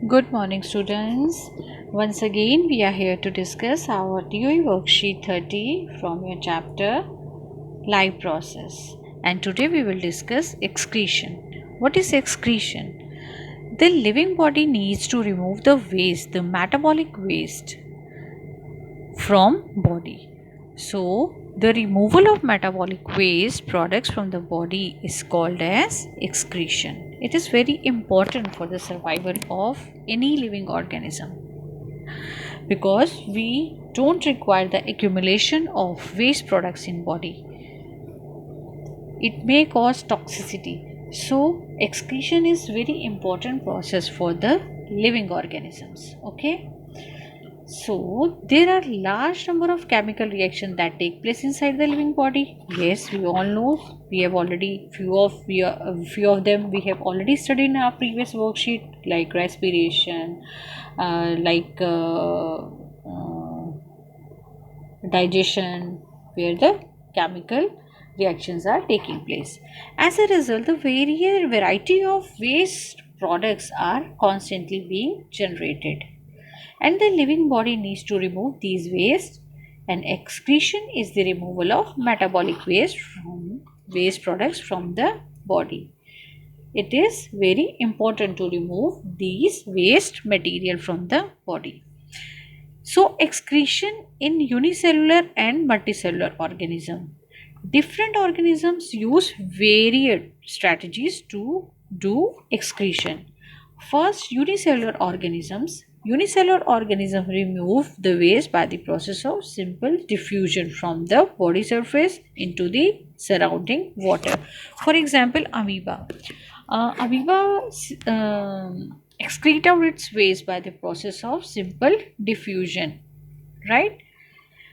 Good morning, students. Once again, we are here to discuss our DOE worksheet 30 from your chapter Life Process. And today we will discuss excretion. What is excretion? The living body needs to remove the waste, the metabolic waste from body. So, the removal of metabolic waste products from the body is called as excretion. It is very important for the survival of any living organism because we don't require the accumulation of waste products in body. It may cause toxicity. So, excretion is very important process for the living organisms. Okay. So there are large number of chemical reactions that take place inside the living body. Yes, we all know. We have already few of them we have already studied in our previous worksheet, like respiration, digestion, where the chemical reactions are taking place. As a result, the variety of waste products are constantly being generated, and the living body needs to remove these waste, and excretion is the removal of metabolic waste products from the body. It is very important to remove these waste material from the body. So, excretion in unicellular and multicellular organism. Different organisms use varied strategies to do excretion. First, unicellular organisms. Unicellular organisms remove the waste by the process of simple diffusion from the body surface into the surrounding water. For example, amoeba. Amoeba excrete out its waste by the process of simple diffusion, right?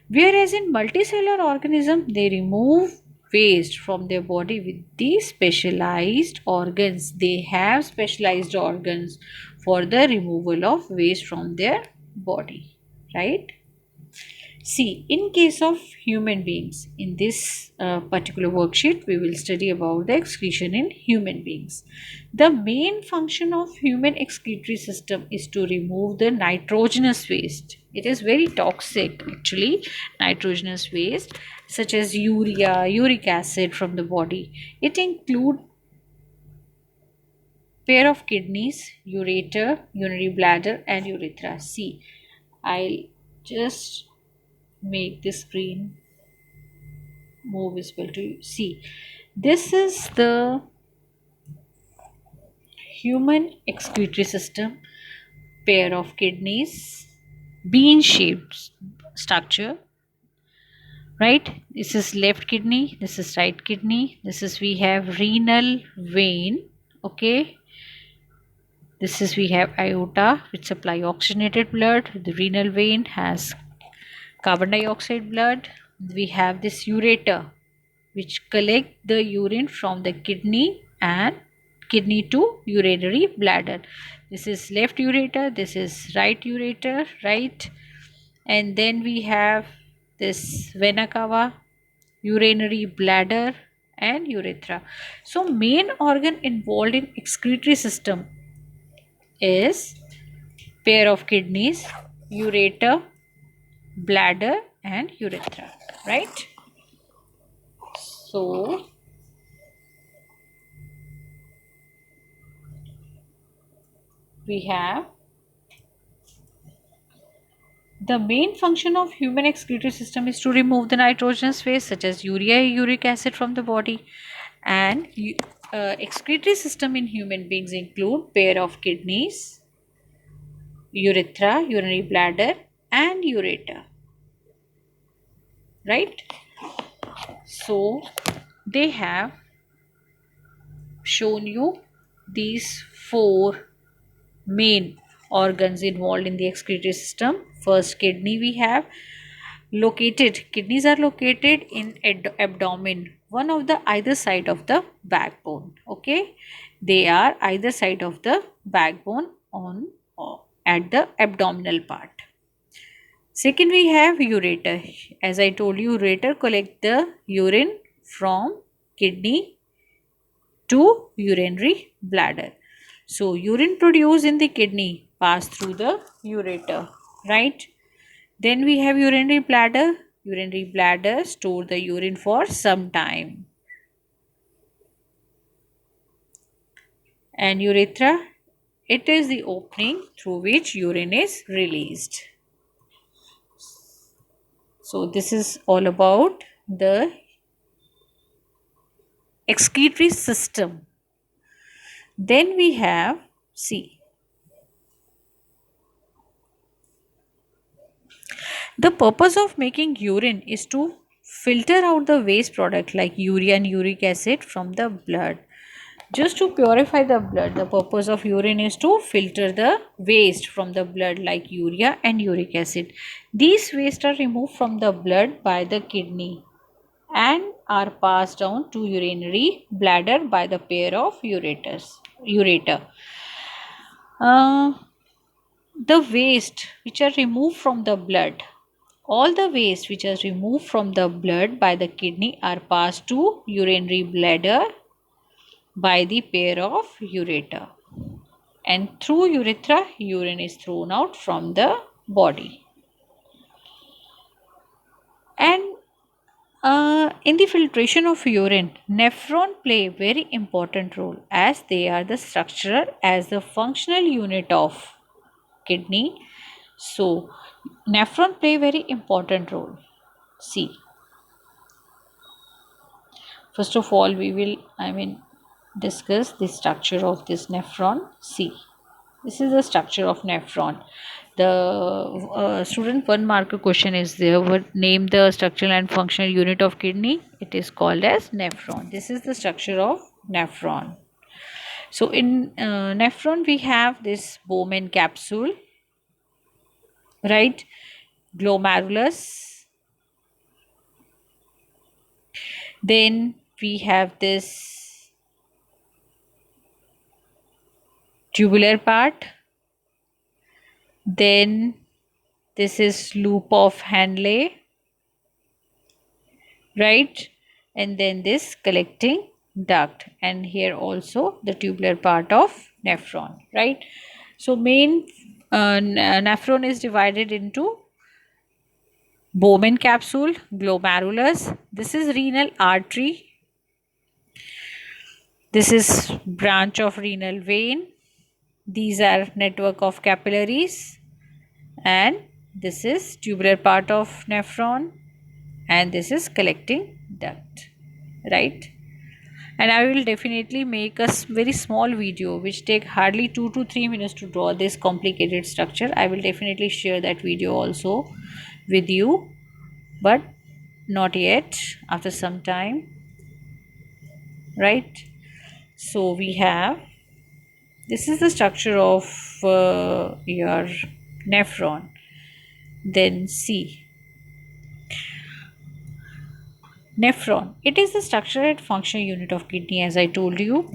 Whereas in multicellular organism, they remove waste from their body with these specialized organs. They have specialized organs for the removal of waste from their body, right? See, in case of human beings, in this particular worksheet, we will study about the excretion in human beings. The main function of human excretory system is to remove the nitrogenous waste. It is very toxic, actually, nitrogenous waste such as urea, uric acid from the body. It includes pair of kidneys, ureter, urinary bladder, and urethra. See, I'll just make the screen more visible to you. See, this is the human excretory system, pair of kidneys, bean shaped structure, right? This is left kidney, this is right kidney, this is we have renal vein, okay. This is we have aorta which supply oxygenated blood. The renal vein has carbon dioxide blood. We have this ureter which collect the urine from the kidney and kidney to urinary bladder. This is left ureter, this is right ureter, right? And then we have this vena cava, urinary bladder, and urethra. So main organ involved in excretory system is pair of kidneys, ureter, bladder, and urethra, right? So we have the main function of human excretory system is to remove the nitrogenous waste such as urea, uric acid from the body, and excretory system in human beings include pair of kidneys, urethra, urinary bladder, and ureter, right? So they have shown you these four main organs involved in the excretory system. First, kidney we have kidneys are located in abdomen, one of the either side of the backbone, okay. They are either side of the backbone on at the abdominal part. Second, we have ureter. As I told you, ureter collect the urine from kidney to urinary bladder. So urine produced in the kidney pass through the ureter, right? Then we have urinary bladder. Urinary bladder store the urine for some time. And urethra, it is the opening through which urine is released. So this is all about the excretory system. Then we have C. The purpose of making urine is to filter out the waste product like urea and uric acid from the blood. Just to purify the blood, the purpose of urine is to filter the waste from the blood like urea and uric acid. These waste are removed from the blood by the kidney and are passed down to urinary bladder by the pair of ureter. Uh, the waste which are removed from the blood, all the waste which are removed from the blood by the kidney are passed to urinary bladder by the pair of ureter, and through urethra urine is thrown out from the body. And in the filtration of urine, nephron play a very important role as they are the structural as the functional unit of kidney. So nephron play very important role. See, first of all we will discuss the structure of this nephron. See, this is the structure of nephron. The student one marker question is there. What name the structural and functional unit of kidney? It is called as nephron. This is the structure of nephron. So in nephron we have this Bowman capsule, right? Glomerulus. Then we have this tubular part. Then this is loop of Henle, right? And then this collecting duct, and here also the tubular part of nephron, right? So main nephron is divided into Bowman capsule, glomerulus. This is renal artery. This is branch of renal vein. These are network of capillaries, and this is tubular part of nephron, and this is collecting duct, right? And I will definitely make a very small video which take hardly 2 to 3 minutes to draw this complicated structure. I will definitely share that video also with you, but not yet, after some time, right? So we have, this is the structure of your nephron. Then C. Nephron. It is the structural and functional unit of kidney, as I told you.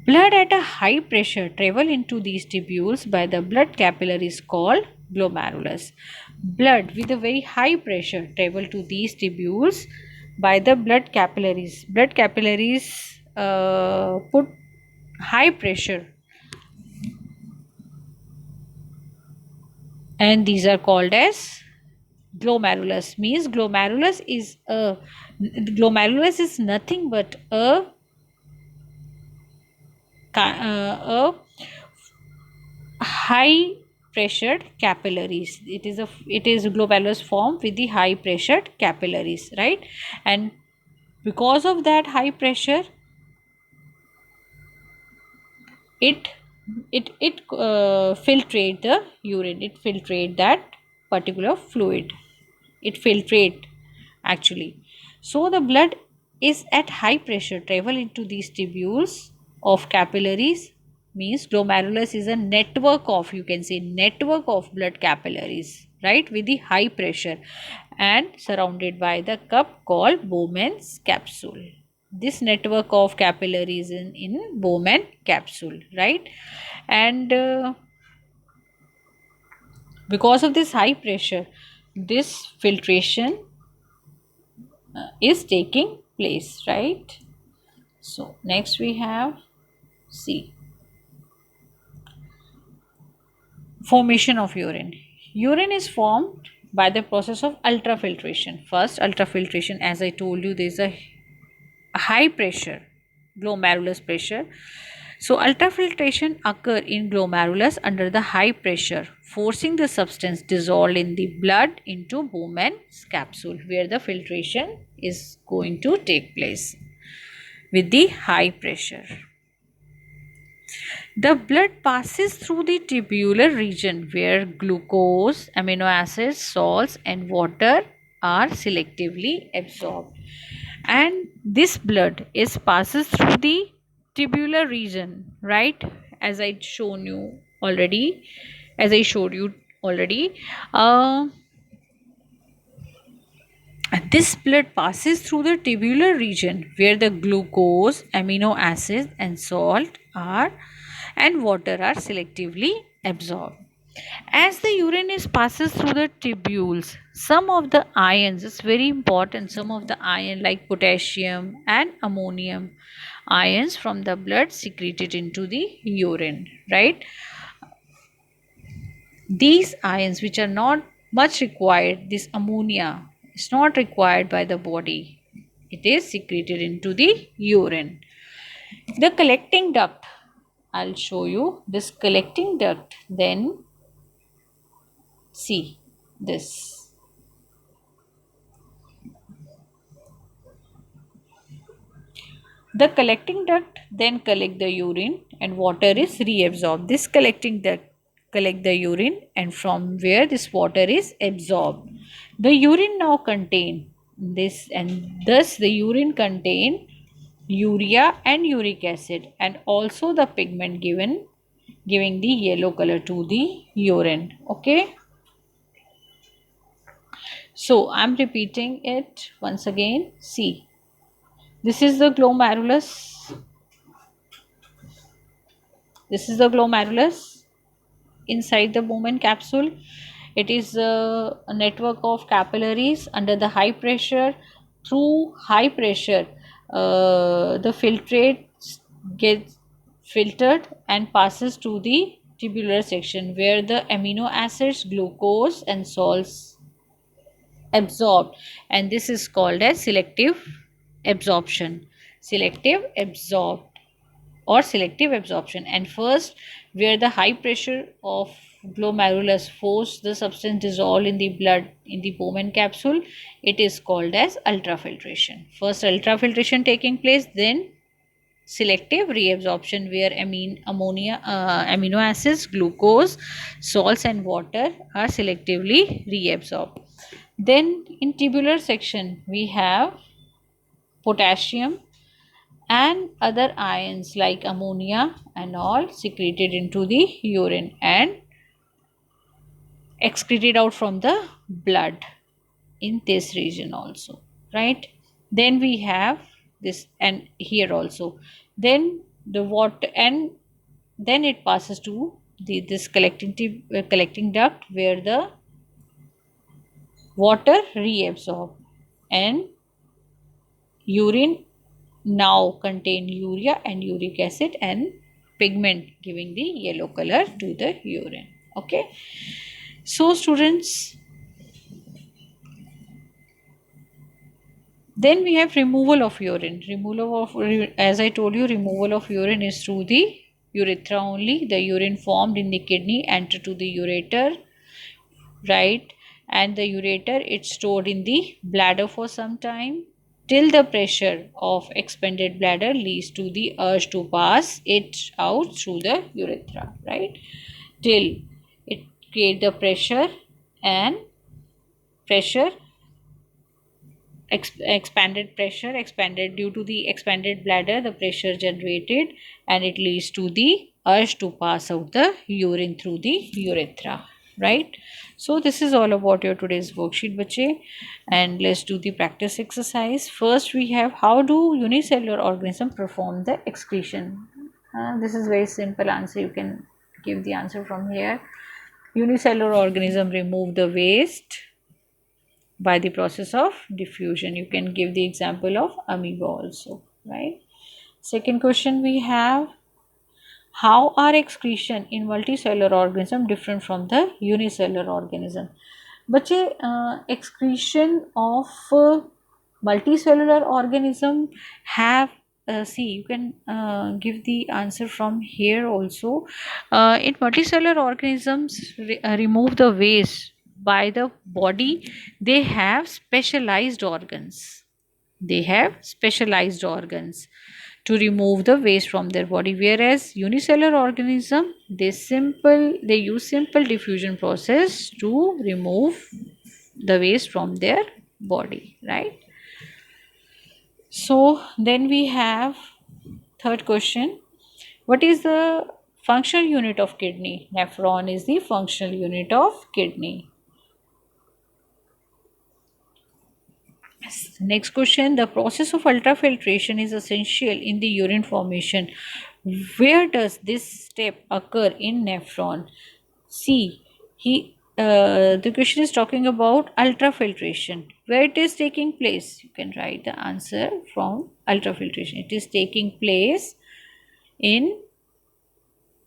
Blood at a high pressure travel into these tubules by the blood capillaries called glomerulus. Blood with a very high pressure travel to these tubules by the blood capillaries. Blood capillaries put high pressure, and these are called as glomerulus. Means glomerulus is nothing but a high pressured capillaries. It is glomerulus form with the high pressured capillaries, right? And because of that high pressure, it filtrate the urine, it filtrate that particular fluid, it filtrate actually. So the blood is at high pressure travel into these tubules of capillaries. Means glomerulus is a network of, you can say, network of blood capillaries, right, with the high pressure, and surrounded by the cup called Bowman's capsule. This network of capillaries in Bowman capsule, right? And because of this high pressure, this filtration is taking place, right? So next we have C. Formation of urine. Urine is formed by the process of ultrafiltration. First, ultrafiltration, as I told you, there is a high pressure, glomerulus pressure. So ultrafiltration occur in glomerulus under the high pressure, forcing the substance dissolved in the blood into Bowman's capsule, where the filtration is going to take place with the high pressure. The blood passes through the tubular region where glucose, amino acids, salts, and water are selectively absorbed. And this blood is passes through the tubular region, right? As I shown you already, as I showed you already. Uh, this blood passes through the tubular region where the glucose, amino acids, and salt are and water are selectively absorbed. As the urine is passes through the tubules, some of the ions, it's very important, some of the ion like potassium and ammonium ions from the blood secreted into the urine, right? These ions which are not much required, this ammonia is not required by the body. It is secreted into the urine. The collecting duct, I'll show you this collecting duct. Then see this. The collecting duct then collect the urine and water is reabsorbed. This collecting duct collect the urine and from where this water is absorbed. The urine now contain this, and thus the urine contain urea and uric acid and also the pigment giving the yellow color to the urine. Okay. So I'm repeating it once again. See, this is the glomerulus. This is the glomerulus inside the Bowman capsule. It is a network of capillaries under the high pressure. Through high pressure, the filtrate gets filtered and passes to the tubular section where the amino acids, glucose, and salts absorbed, and this is called as selective absorption. Selective absorbed or selective absorption. And first, where the high pressure of glomerulus force the substance dissolved in the blood in the Bowman capsule, it is called as ultrafiltration. First ultrafiltration taking place, then selective reabsorption where amino acids, glucose, salts, and water are selectively reabsorbed. Then in tubular section we have potassium and other ions like ammonia and all secreted into the urine and excreted out from the blood in this region also, right? Then we have this, and here also. Then the water, and then it passes to this collecting duct where the water reabsorb and urine now contain urea and uric acid and pigment giving the yellow color to the urine. Okay, so students, then we have removal of urine. As I told you, removal of urine is through the urethra only. The urine formed in the kidney enter to the ureter, right? And the ureter, it's stored in the bladder for some time till the pressure of expanded bladder leads to the urge to pass it out through the urethra, right? Till it create the pressure, and pressure expanded due to the expanded bladder, the pressure generated, and it leads to the urge to pass out the urine through the urethra, right? So this is all about your today's worksheet, bache, and let's do the practice exercise. First we have, how do unicellular organism perform the excretion? This is very simple answer, you can give the answer from here. Unicellular organism remove the waste by the process of diffusion. You can give the example of amoeba also, right? Second question we have, How are excretion in multicellular organism different from the unicellular organism? बच्चे excretion of multicellular organism have see, you can give the answer from here also. In multicellular organisms remove the waste by the body. They have specialized organs. They have specialized organs to remove the waste from their body, whereas unicellular organism, they use simple diffusion process to remove the waste from their body, right? So then we have third question. What is the functional unit of kidney? Nephron is the functional unit of kidney. Next question. The process of ultrafiltration is essential in the urine formation. Where does this step occur in nephron? See, the question is talking about ultrafiltration. Where it is taking place? You can write the answer from ultrafiltration. It is taking place in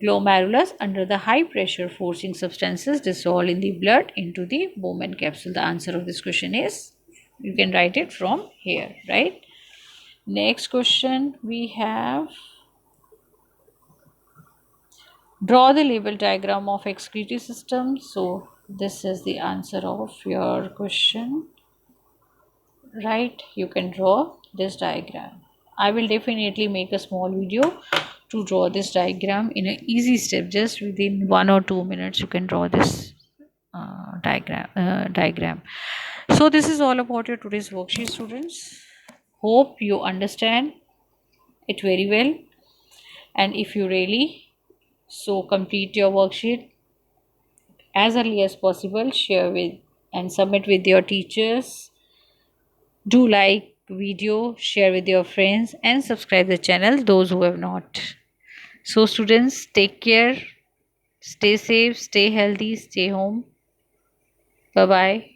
glomerulus under the high pressure, forcing substances dissolved in the blood into the Bowman capsule. The answer of this question is, you can write it from here, right? Next question we have, draw the label diagram of excretory system. So this is the answer of your question, right? You can draw this diagram. I will definitely make a small video to draw this diagram in an easy step. Just within 1 or 2 minutes you can draw this diagram. So this is all about your today's worksheet, students. Hope you understand it very well, and if you really so complete your worksheet as early as possible, share with and submit with your teachers. Do like video, share with your friends, and subscribe the channel those who have not. So students, take care, stay safe, stay healthy, stay home. Bye bye.